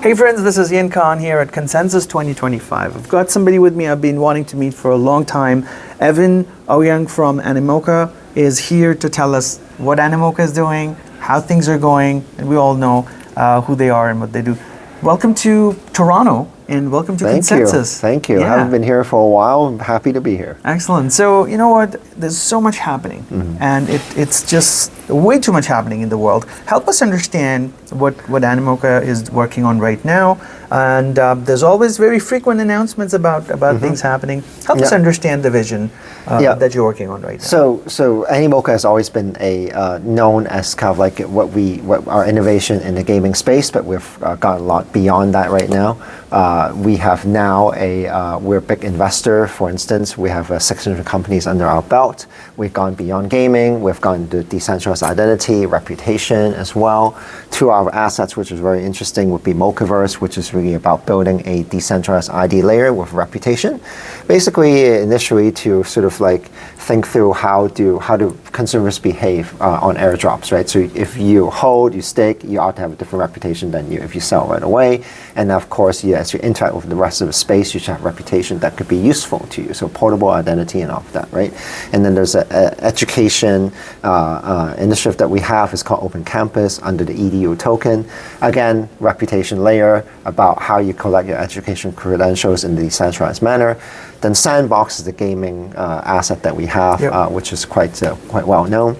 Hey friends, this is Ian Khan here at Consensus 2025. I've got somebody with me I've been wanting to meet for a long time. Evan Auyang from Animoca is here to tell us what Animoca is doing, how things are going, and we all know who they are and what they do. Welcome to Toronto and welcome to Consensus. Thank you. I haven't been here for a while. I'm happy to be here. Excellent. So, you know what? There's so much happening and it's just way too much happening in the world. Help us understand what Animoca is working on right now. And there's always very frequent announcements about things happening. Help us understand the vision that you're working on right now. So Animoca has always been known as kind of like what our innovation in the gaming space, but we've got a lot beyond that right now. We have now we're a big investor. For instance, we have 600 companies under our belt. We've gone beyond gaming. We've gone to decentralized identity, reputation as well. Two of our assets, which is very interesting, would be Metaverse, which is really about building a decentralized ID layer with reputation. Basically, initially to sort of like think through how do consumers behave on airdrops, right? So if you hold, you stake, you ought to have a different reputation than if you sell right away. And of course, as you interact with the rest of the space, you should have a reputation that could be useful to you. So portable identity and all of that, right? And then there's an education initiative that we have. It's called Open Campus under the EDU token. Again, reputation layer about how you collect your education credentials in the decentralized manner. Then Sandbox is the gaming asset that we have, which is quite well known.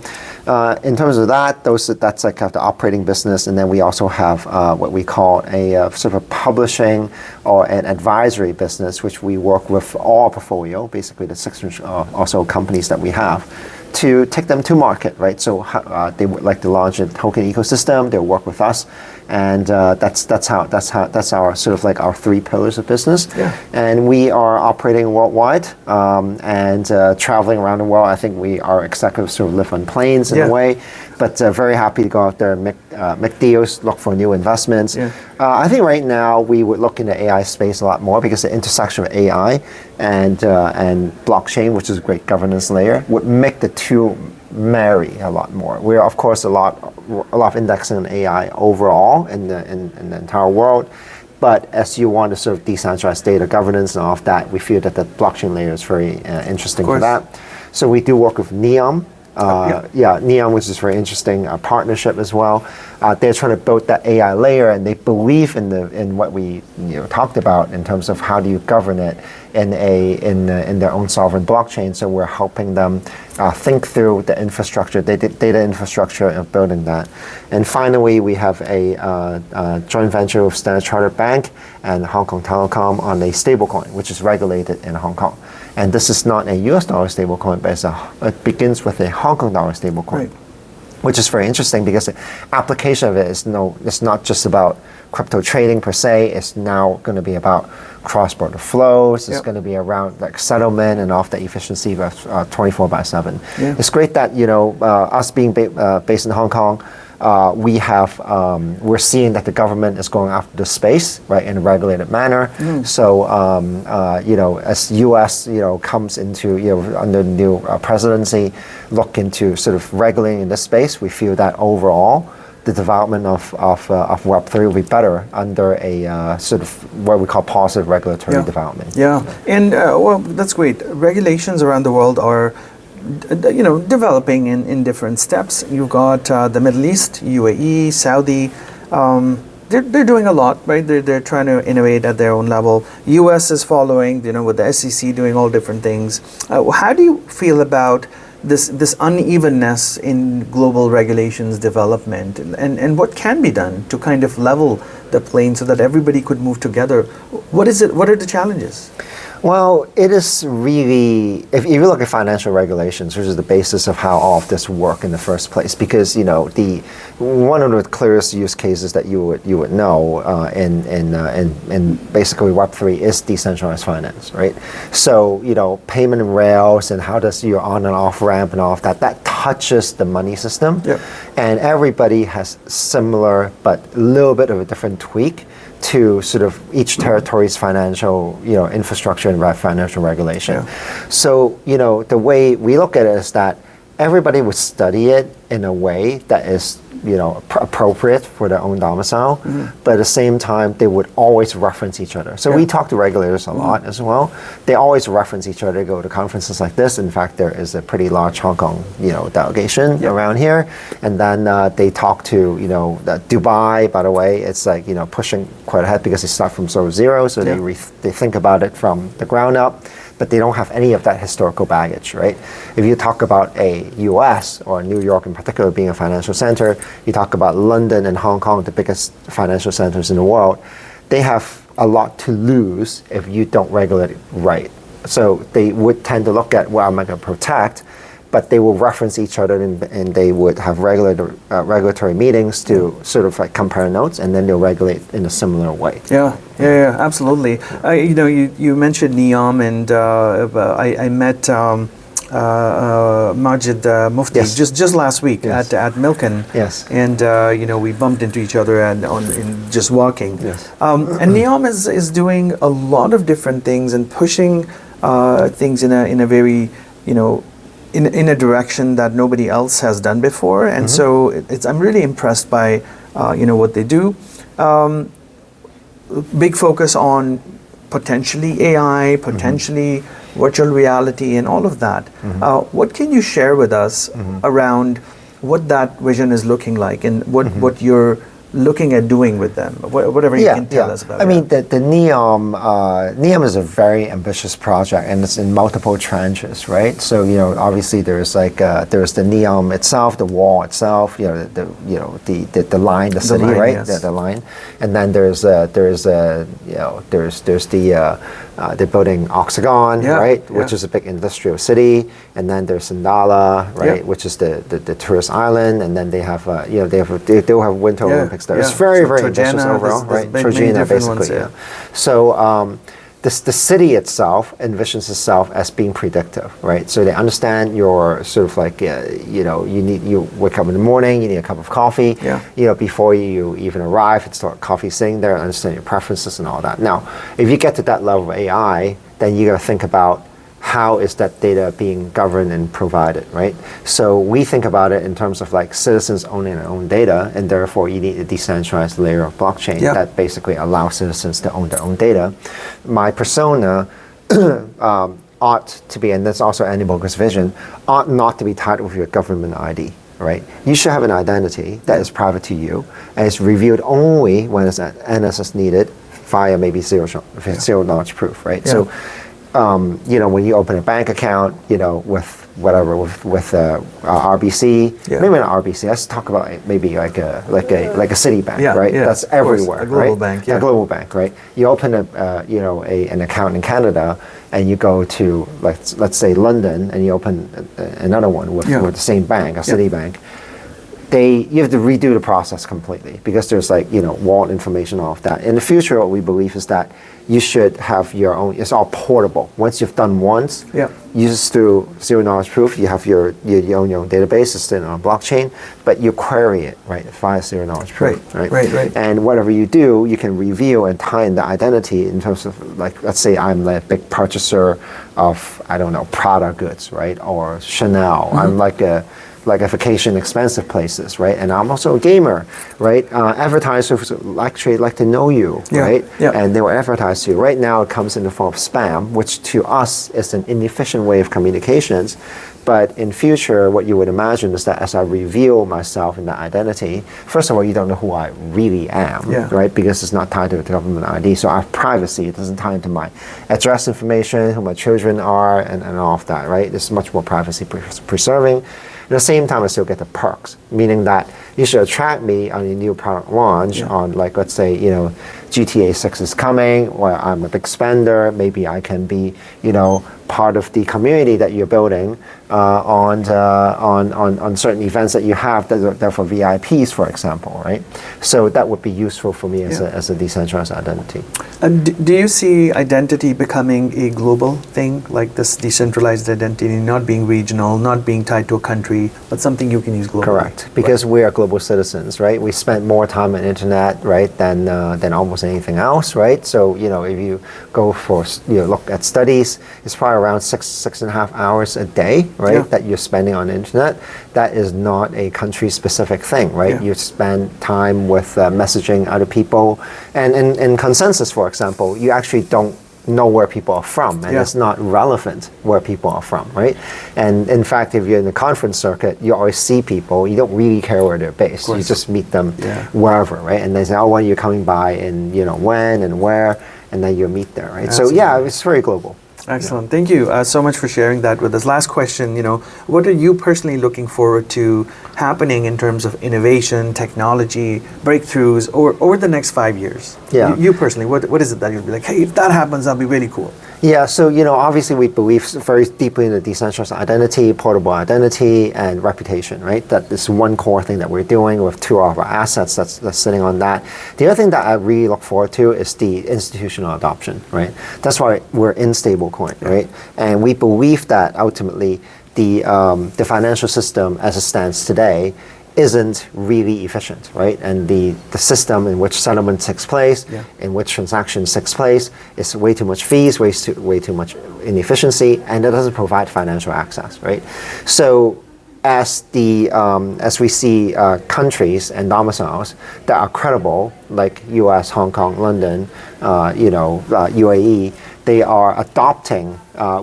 In terms of that's like the operating business, and then we also have what we call a sort of a publishing or an advisory business, which we work with all portfolio, basically the 600 also companies that we have, to take them to market, right? So they would like to launch a token ecosystem. They'll work with us, and that's our sort of like our three pillars of business. Yeah. And we are operating worldwide and traveling around the world. I think our executives sort of live on planes in a way, but very happy to go out there and make deals, look for new investments. Yeah. I think right now we would look in the AI space a lot more because the intersection of AI and blockchain, which is a great governance layer, would make the two marry a lot more. We're of course a lot of indexing on AI overall in the entire world. But as you want to sort of decentralize data governance and all of that, we feel that the blockchain layer is very interesting for that. So we do work with Neom. Neom, which is very interesting partnership as well. They're trying to build that AI layer, and they believe in what we talked about in terms of how do you govern it in their own sovereign blockchain. So we're helping them think through the infrastructure, data infrastructure of building that. And finally, we have a joint venture with Standard Chartered Bank and Hong Kong Telecom on a stablecoin, which is regulated in Hong Kong. And this is not a US dollar stablecoin, but it begins with a Hong Kong dollar stablecoin, which is very interesting because the application of it is it's not just about crypto trading per se. It's now going to be about cross-border flows. It's going to be around like settlement and off the efficiency of 24/7. Yeah. It's great that us being based in Hong Kong, we're seeing that the government is going after the space, right, in a regulated manner. So as U.S. comes into under the new presidency, look into sort of regulating in this space, we feel that overall the development of Web3 will be better under a sort of what we call positive regulatory development. Yeah, and well, that's great. Regulations around the world are developing in different steps. You've got the Middle East, UAE, Saudi. They're doing a lot, right? They're trying to innovate at their own level. US is following, with the SEC doing all different things. How do you feel about this unevenness in global regulations development, and what can be done to kind of level the plane so that everybody could move together? What are the challenges? Well, it is really, if you look at financial regulations, which is the basis of how all of this work in the first place, because one of the clearest use cases that you would know in basically Web3 is decentralized finance, right? So payment rails and how does your on and off ramp and all of that touches the money system, and everybody has similar but a little bit of a different tweak to sort of each territory's financial, infrastructure and financial regulation. So, the way we look at it is that everybody would study it in a way that is, appropriate for their own domicile, but at the same time, they would always reference each other. So we talk to regulators a lot as well. They always reference each other, go to conferences like this. In fact, there is a pretty large Hong Kong, delegation around here. And then they talk to, Dubai, by the way, it's like, pushing quite ahead because they start from sort of zero. So they think about it from the ground up, but they don't have any of that historical baggage, right? If you talk about a US or New York in particular being a financial center, you talk about London and Hong Kong, the biggest financial centers in the world, they have a lot to lose if you don't regulate it right. So they would tend to look at what am I going to protect, but they will reference each other and they would have regulatory meetings to sort of like compare notes, and then they'll regulate in a similar way. Yeah, absolutely. You mentioned NEOM, and I met Majid Mufti just last week at Milken. Yes. And we bumped into each other in just walking. Yes. And NEOM is doing a lot of different things and pushing things in a very in a direction that nobody else has done before, and so I'm really impressed by what they do. Big focus on potentially AI, potentially virtual reality, and all of that. What can you share with us around what that vision is looking like, and what you're looking at doing with them? Whatever you can tell us about it. I mean, the NEOM is a very ambitious project, and it's in multiple tranches, right? So obviously there's there's the NEOM itself, the wall itself, the line, the city, line, right? Yes. The line, and then there's they're building Octagon, right, which is a big industrial city, and then there's Sandala, right, which is the tourist island, and then they have they'll have Winter Olympics there. It's very ambitious overall, right? Trojana, basically, ones, So the city itself envisions itself as being predictive, right? So they understand your sort of like you wake up in the morning, you need a cup of coffee, before you even arrive, it's coffee sitting there, understand your preferences and all that. Now, if you get to that level of AI, then you got to think about how is that data being governed and provided, right? So we think about it in terms of like citizens owning their own data, and therefore you need a decentralized layer of blockchain that basically allows citizens to own their own data. My persona ought to be, and that's also Animoca's vision, ought not to be tied with your government ID, right? You should have an identity that is private to you, and it's reviewed only when it's NSS needed via maybe zero knowledge proof, right? So when you open a bank account, with RBC, maybe not RBC. Let's talk about maybe like a Citibank, right? That's everywhere, a global right? bank, a global bank, right? You open an account in Canada, and you go to let's say London, and you open another one with the same bank, a Citibank. You have to redo the process completely because there's wallet information, all of that. In the future, what we believe is that you should have your own. It's all portable. Once you've done once, use through zero knowledge proof. You have you own your own database. It's still on a blockchain, but you query it via zero knowledge proof. Right. And whatever you do, you can review and tie in the identity in terms of let's say I'm a big purchaser of Prada goods, right, or Chanel. I'm like a vacation expensive places, right? And I'm also a gamer, right? Advertisers actually like to know you, right? And they will advertise to you. Right now it comes in the form of spam, which to us is an inefficient way of communications. But in future, what you would imagine is that as I reveal myself in that identity, first of all, you don't know who I really am, right? Because it's not tied to the government ID. So I have privacy. It doesn't tie into my address information, who my children are, and all of that, right? It's much more privacy preserving. At the same time, I still get the perks, meaning that you should attract me on a new product launch on let's say, GTA 6 is coming, or I'm a big spender, maybe I can be, part of the community that you're building on certain events that you have that are for VIPs, for example, right? So that would be useful for me as a decentralized identity. And do you see identity becoming a global thing, like this decentralized identity, not being regional, not being tied to a country, but something you can use globally? Correct, because we're a global global citizens, right? We spend more time on internet, right, than almost anything else, right? So if you go for look at studies, it's probably around 6.5 hours a day, right, Yeah. that you're spending on the internet. That is not a country-specific thing, right? Yeah. You spend time with messaging other people, and in consensus, for example, you actually don't know where people are from, and Yeah. it's not relevant where people are from, right? And in fact, if you're in the conference circuit, you always see people, you don't really care where they're based. You just meet them Yeah. wherever, right? And they say, oh, when you're coming by, and when and where, and then you meet there, right? Absolutely. So yeah, it's very global. Excellent. Thank you so much for sharing that with us. Last question, what are you personally looking forward to happening in terms of innovation, technology, breakthroughs over the next 5 years? Yeah. You personally, what is it that you'll be like, hey, if that happens, that'll be really cool? Yeah, so obviously we believe very deeply in the decentralized identity, portable identity, and reputation, right? That is one core thing that we're doing with 2 of our assets that's sitting on that. The other thing that I really look forward to is the institutional adoption, right? That's why we're in stablecoin, right? And we believe that ultimately the financial system as it stands today isn't really efficient, right? And the system in which settlement takes place, in which transactions takes place, is way too much fees, way too much inefficiency, and it doesn't provide financial access, right? So as we see countries and domiciles that are credible, like U.S., Hong Kong, London, UAE, they are adopting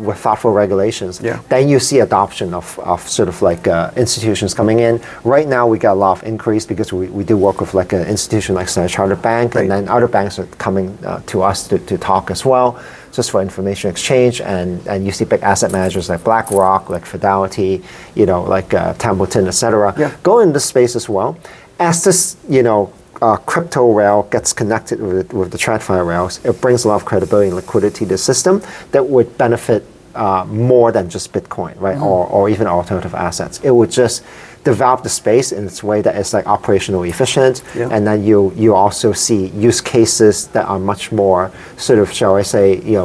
with thoughtful regulations. Yeah. Then you see adoption of sort of like institutions coming in. Right now we get a lot of increase because we do work with like an institution like Standard Chartered Bank, Right. and then other banks are coming to us to talk as well, just for information exchange. And you see big asset managers like BlackRock, like Fidelity, like Templeton, etc. Yeah. go in this space as well. As this, crypto rail gets connected with the TradFi rails, it brings a lot of credibility and liquidity to the system that would benefit more than just Bitcoin, right? Or even alternative assets. It would just develop the space in its way that is like operationally efficient, and then you also see use cases that are much more sort of, shall I say,